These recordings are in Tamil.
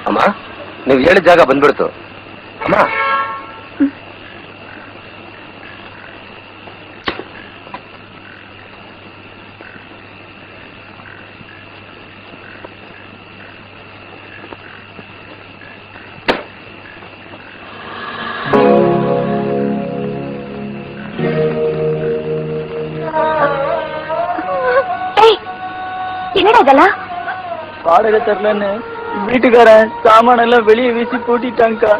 ಅಮ್ಮ ನೀವು ಹೇಳಿದ ಜಾಗ ಬಂದ್ಬಿಡ್ತು ಅಮ್ಮ. என்னடா வாடகை தரலன்னு வீட்டுக்காரன் சாமான எல்லாம் வெளியே வீசி பூட்டிட்டாங்கக்கா.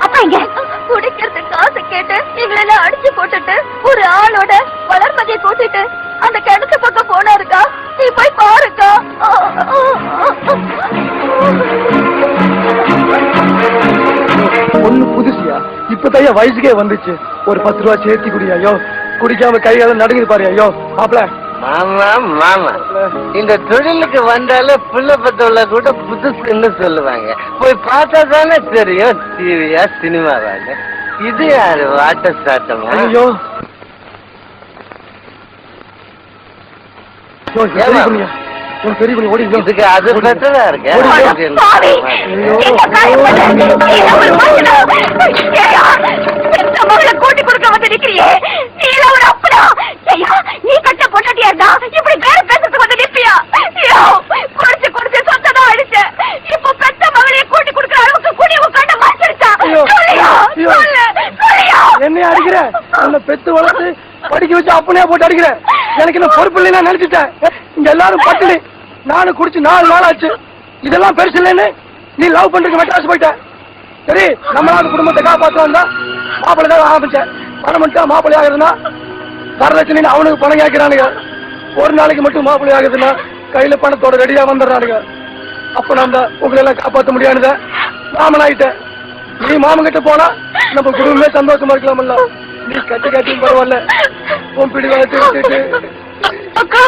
அப்பா இங்க குடிக்கிறதுக்கு காசு கேட்டு எங்களெல்லாம் அடிச்சு போட்டுட்டு ஒரு ஆளோட வளர்மதியை கூட்டிட்டு அந்த கிணத்து பக்கம் போனாருக்கா. நீ போய் பாருக்கா. ஒண்ணு புதுசியா இப்பதையா வயசுக்கே வந்துச்சு. ஒரு 10 ரூபா சேர்த்தி குடி. ஐயோ குடிக்காம கைகாலம் நடுங்குது பாரு. ஐயோ மாப்பிள. மாமா மாமா இந்த தொழிலுக்கு வந்தாலே புள்ள பத்தவள கூட புதுசுன்னு சொல்லுவாங்க. போய் பார்த்தா தானே தெரியும் டிவியா சினிமாவாங்க. இது யாரு வாட்ட சாட்டமா? ஐயோ இதுக்கு அது பெட்டரா இருக்கு. கூட்டி கொடுக்க வந்து நிக்கிறியே நீ ஒரு அப்பனா? நீ கட்ட பொண்டாட்டியா இருந்தா இப்படி வேற பேசுறதுக்கு வந்து நிற்பியா? குடிச்சு குடிச்சு சொத்ததான் அடிச்ச. இப்போ பெத்த மகளையே கூட்டி கொடுக்குற அளவுக்கு கூடி உட்காண்ட மாறிடுச்சா? என்ன அடிக்கிற? உன்னை பெத்து வளர்த்து படிக்க வச்சு அப்பனே போட்டு அடிக்கிற. எனக்கு என்ன பொறுப்பு இல்லை நான் நினைச்சிட்டேன். இங்க எல்லாரும் பட்டினி. நானும் குடிச்சு 4 நாள் ஆச்சு. இதெல்லாம் பெருசு இல்லைன்னு நீ லவ் பண்றதுக்கு மெட்ராஸ் போயிட்ட. சரி நம்மளாவது குடும்பத்தை காப்பாற்ற வந்தா மாப்பிள்ளை தான் ஆரம்பிச்சேன். பணம் மட்டும் மாப்பிள்ளை ஆகுதுன்னா வரலட்சணை அவனுக்கு பணம் கேட்கிறானுங்க. ஒரு நாளைக்கு மட்டும் மாப்பிள்ளை ஆகுதுன்னா கையில பணத்தோட ரெடியா வந்துடுறானுங்க. அப்ப நம்ம உங்களை எல்லாம் காப்பாற்ற முடியாதுத மாமன் ஆயிட்டேன். நீ மாமன் கிட்ட போனா நம்ம குடும்பமே சந்தோஷமா இருக்கலாம்ல. நீ கட்டி கட்டியும் பரவாயில்ல. உன் பிடி வளர்த்து அக்கா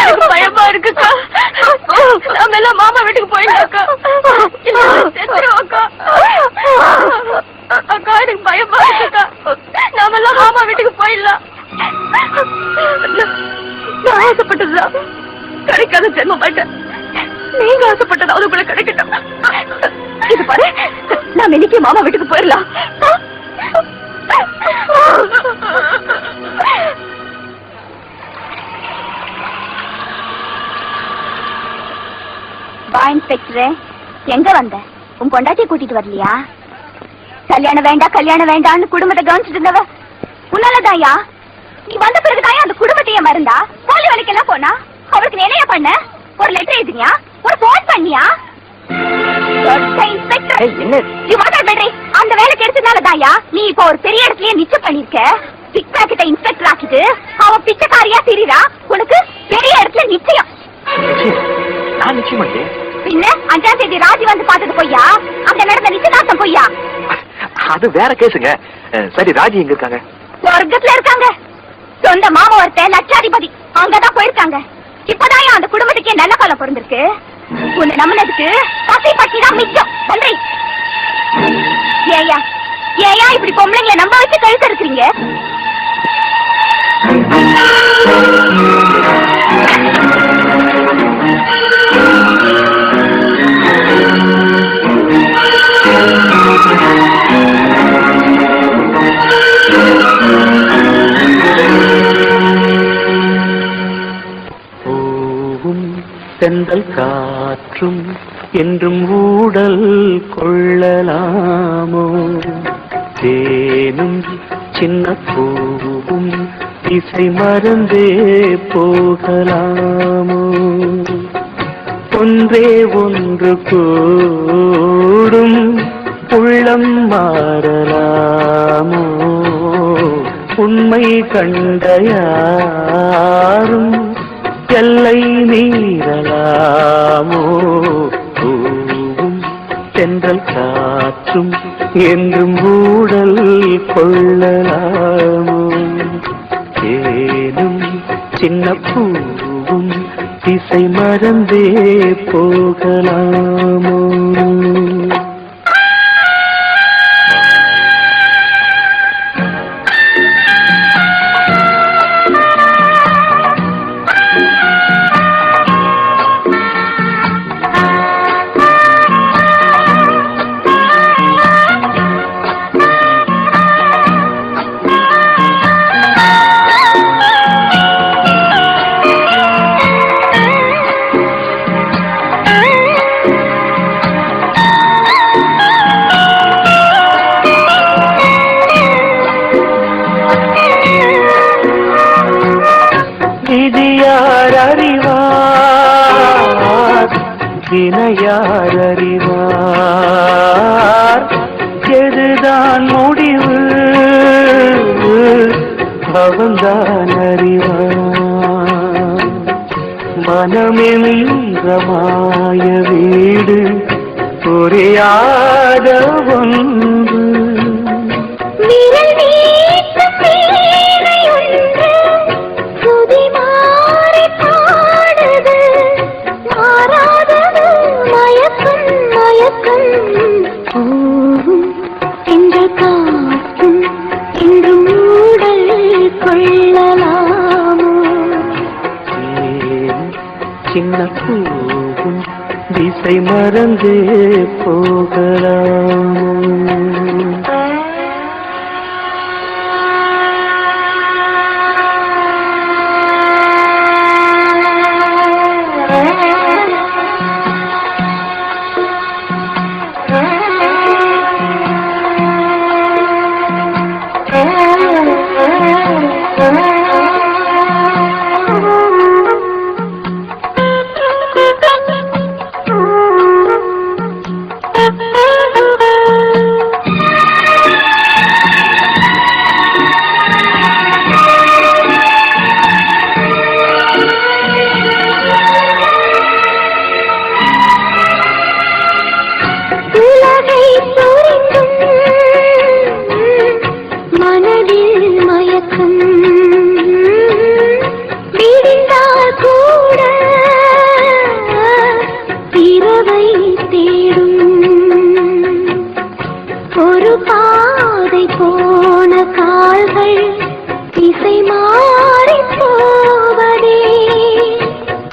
எனக்கு பயமா இருக்குக்கா. நாம எல்லாம் மாமா வீட்டுக்கு போயிடலாக்கா. அக்கா எனக்கு பயமா இருக்குக்கா. நாம எல்லாம் மாமா வீட்டுக்கு போயிடலாம். நான் ஆசைப்பட்டதுதான் கிடைக்காத ஜென்மம் ஆயிட்டேன். நீங்க ஆசைப்பட்டது அதுக்குள்ள கிடைக்கட்டும். இது பாரு நாம இன்னைக்கு மாமா வீட்டுக்கு போயிடலாம். வா இன்ஸ்பெக்டரே, எங்க வந்த? உன் பொண்டாட்டியை கூட்டிட்டு வரலையா? கல்யாணம் வேண்டாம் கல்யாணம் வேண்டாம்னு குடும்பத்தை கவனிச்சுட்டு இருந்தவ உன்னாலதாயா. நீ வந்த பிறகுதாயா அந்த குடும்பத்தையே மறந்தா. போலி வேலைக்கெல்லாம் போனா அவளுக்கு என்னையா பண்ண? ஒரு லெட்டர் எழுதினியா? ஒரு போன் பண்ணியா? அந்த வேலை கிடைச்சதுனாலதாயா நீ இப்ப ஒரு பெரிய இடத்துலயே நிச்சயம் பண்ணிருக்க. பிக்பாக்கெட்ட இன்ஸ்பெக்டர் ஆக்கிட்டு அவ பிச்சைக்காரியா தெரியுறா. உனக்கு பெரிய இடத்துல நிச்சயம். பின்ன 5ஆம் தேதி ராஜி வந்து பார்த்தது பொய்யா? அங்க நடந்த நிச்சயதார்த்தம் பொய்யா? அது வேற கேசுங்க. சரி ராஜி எங்க இருக்காங்க? சொர்க்கத்துல இருக்காங்க. சொந்த மாமா ஒருத்த லட்சாதிபதி அங்கதான் போயிருக்காங்க. இப்பதான் அந்த குடும்பத்துக்கே நல்ல காலம் பிறந்திருக்கு. உன்னை நம்பினதுக்கு பசி பட்டி தான் மிச்சம். நன்றி. ஏயா ஏயா இப்படி பொம்பளைங்களை நம்ப வச்சு கழுத்து இருக்கிறீங்க? செந்தல் காற்றும் என்றும் ஊடல் கொள்ளலாமோ? தேனும் சின்ன பூவும் இசை மறந்தே போகலாமோ? ஒன்றே ஒன்று கூடும் உள்ளம் மாறலாமோ? உண்மை கண்ட யாரும் எல்லை மீறலாமோ? பூவும் சென்றல் காற்றும் என்றும் ஊடல் கொள்ளலாமோ? ஏனும் சின்ன பூவும் திசை மறந்தே போகலாமோ? வினையார் அறிவார் எதுதான் முடிவு அவன்தான் அறிவார் மனமென்ற மாய வீடு புரியாத ஒன்று விரல் வீசும் வீணை ஒன்று சுதி மாறி பாடுது மாறாதது மயக்கம் மயக்கம் பூவும் என்ற காற்றும் இன்று மூடல் கொள்ளலாமோ சின்ன பூவும் திசை மறந்தே போகலாமோ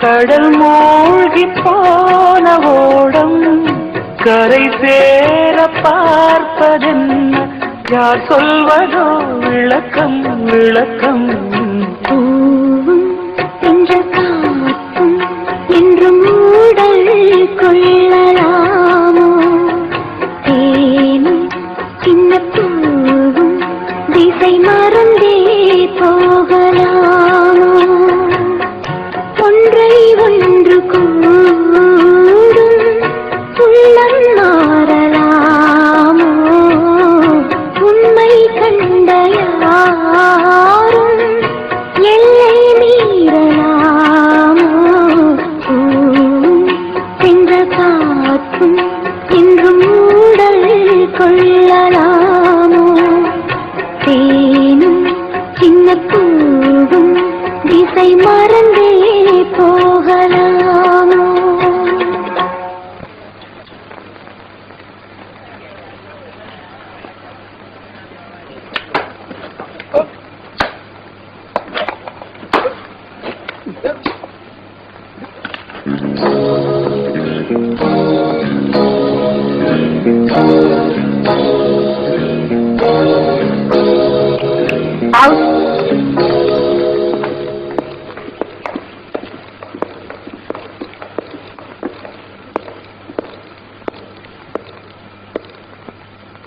கடல் மூழ்கி போன ஓடம் கரை சேர பார்ப்பதென்ன யார் சொல்வதோ விளக்கம் விளக்கம் பூவும் என்ற காற்றும் என்று மூடல் கொள்ளலாமோ தேனும் சின்ன பூவும் திசை மறந்தே போகலாமோ ஒன்றை ஒன்று கூடும் உள்ளம் மாறலாமோ உண்மை கண்ட யாரும் எல்லை மீறலாமோ சென்ற காற்றும் இன்று மூடல் கொள்ளலாமோ தேனும் சின்ன பூவும் திசை மறந்தே போகலாமோ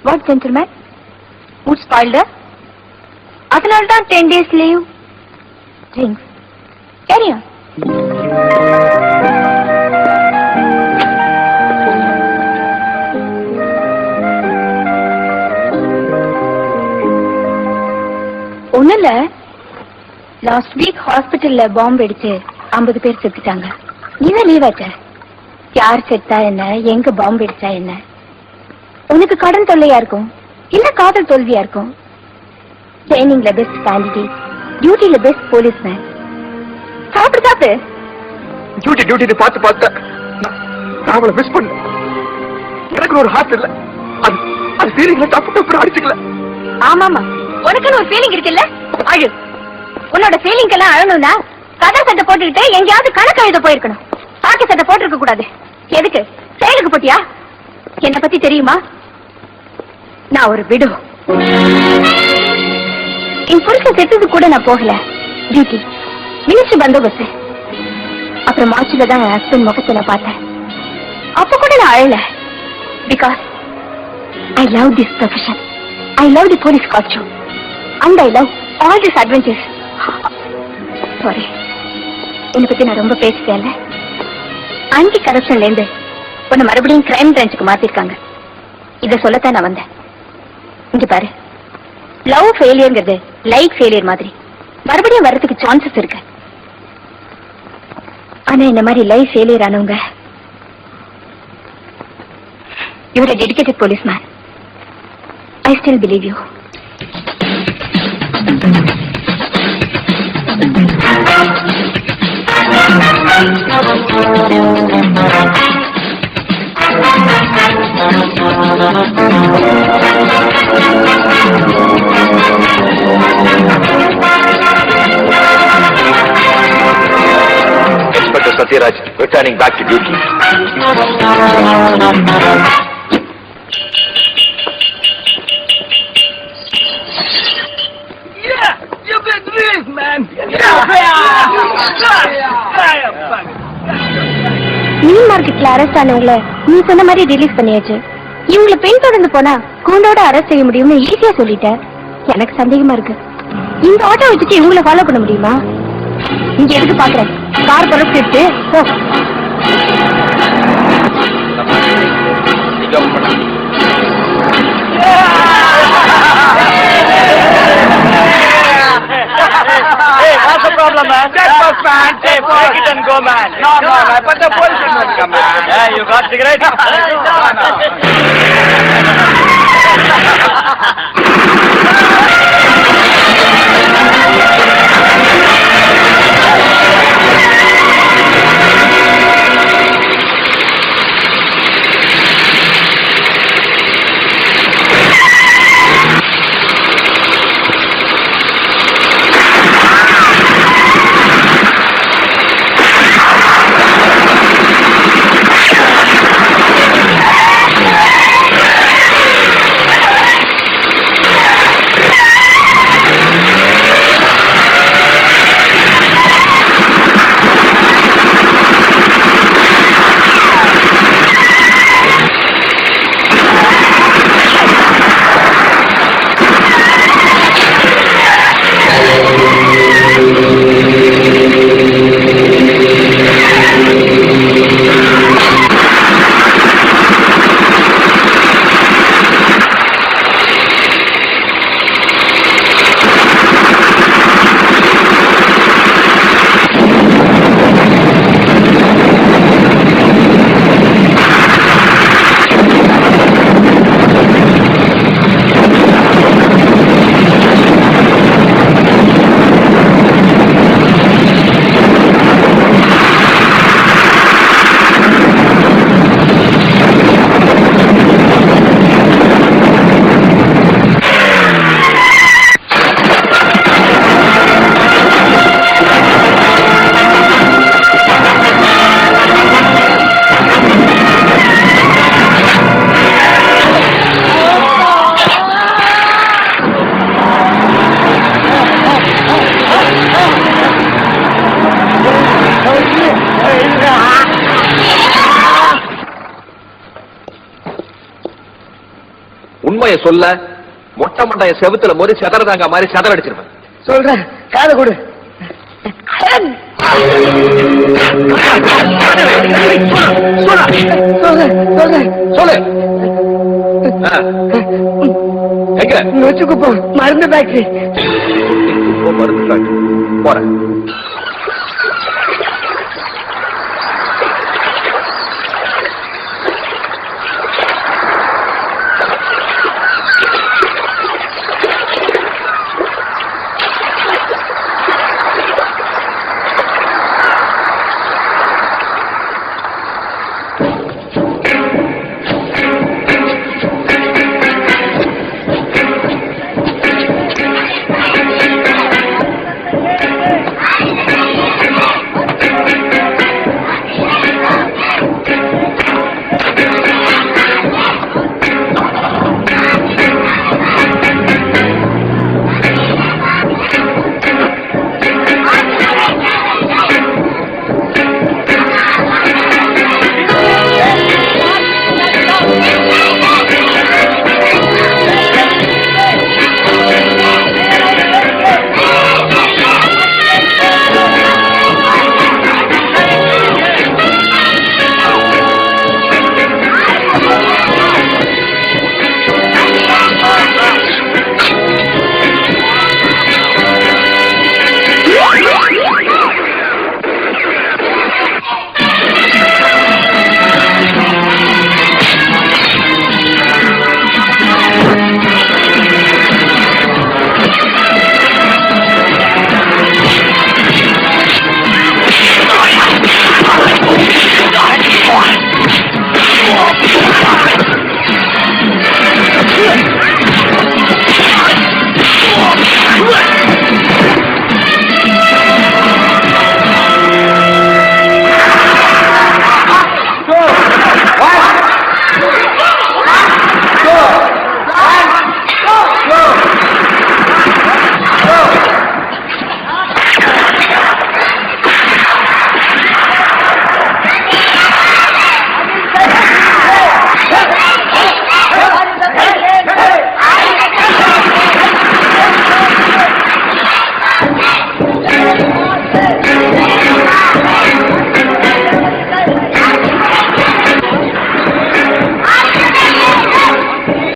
What, gentlemen? Mood spoiled? அதனால்தான் 10 days leave. Drinks. Carry on. ஒண்ணுல லாஸ்ட் வீக் ஹாஸ்பிட்டல்ல பாம்பு அடிச்சு 50 பேர் செத்துட்டாங்க. நீதான் லீவ் ஆச்ச. யார் செத்தா என்ன, எங்க பாம்பு அடிச்சா என்ன? உனக்கு கடன் தொல்லையா இருக்கும், இல்ல காதல் தோல்வியா இருக்கும். ட்ரைனிங்ல பெஸ்ட் கேண்டிடேட், டியூட்டில பெஸ்ட் போலீஸ்மேன். சாப்பிடு சாப்பிடு. டியூட்டி பார்த்து பார்த்து நான் அவளை மிஸ் பண்ண. எனக்கு ஒரு ஹார்ட் இல்ல, அது ஃபீலிங்ல தப்பு அடிச்சுக்கல. ஆமாமா, உனக்குன்னு ஒரு ஃபீலிங் இருக்குல்ல, அழு. உன்னோட ஃபீலிங் எல்லாம் அழணும்னா கதை சட்டை போட்டுக்கிட்டு எங்கேயாவது கணக்கு எழுத போயிருக்கணும். பாக்கி சட்டை போட்டிருக்க கூடாது. எதுக்கு? செயலுக்கு போட்டியா? என்ன பத்தி தெரியுமா? நான் ஒரு விடு. என் புருஷன் செத்தது கூட நான் போகல. டியூட்டி, மினிஸ்டர் பந்தோபஸ்து. அப்புறம் மார்ச்ல தான் என் ஹஸ்பண்ட் முகத்தை நான் பார்த்தேன். அப்ப கூட நான் அழல. Because I love this profession. I love the police costume. And I love all these adventures. Sorry. என்னை பத்தி நான் ரொம்ப பேசிட்டேன்ல. ஆன்டி கரப்ஷன்ல இருந்து உன்னை மறுபடியும் கிரைம் பிரான்ச்சுக்கு மாத்திருக்காங்க. இத சொல்லத்தான் நான் வந்தேன். இங்க பாரு, லவ் ஃபெயிலியர்ங்கிறது லைக் ஃபெயிலியர் மாதிரி மறுபடியும் வர்றதுக்கு சான்சஸ் இருக்கு. ஆனா இந்த மாதிரி லைஃப் ஃபெயிலியர் ஆனவங்க, you're a dedicated policeman. I still believe you. Inspector Satyaraj returning back to duty. மீன் மார்க்கெட்ல அரெஸ்ட் ஆனவங்கள நீ சொன்ன மாதிரி ரிலீஸ் பண்ணியாச்சு. இவங்களை பெண் தொடர்ந்து போனா கூண்டோட அரெஸ்ட் செய்ய முடியும்னு ஈஸியா சொல்லிட்ட. எனக்கு சந்தேகமா இருக்கு, இந்த ஆட்டோ வச்சுட்டு இவங்களை ஃபாலோ பண்ண முடியுமா? இங்க எதுக்கு பாக்குறேன், கார் பொறுப்பு எடுத்து போ. Hey, what's the problem, man? That was man. Hey, take it and go, man. No, man. But the police will come, man. Yeah, you got cigarette? உண்மையை சொல்ல மொட்டை மண்டைய செவுத்துல மோதி செதறதாங்க மாதிரி செதற அடிச்சிருப்பேன். சொல்றேன், காதை கொடு. சொல்லு. எங்க வச்சுக்குப்போம், மருந்து ஃபேக்டரி. மருந்து ஃபேக்டரி போறேன்.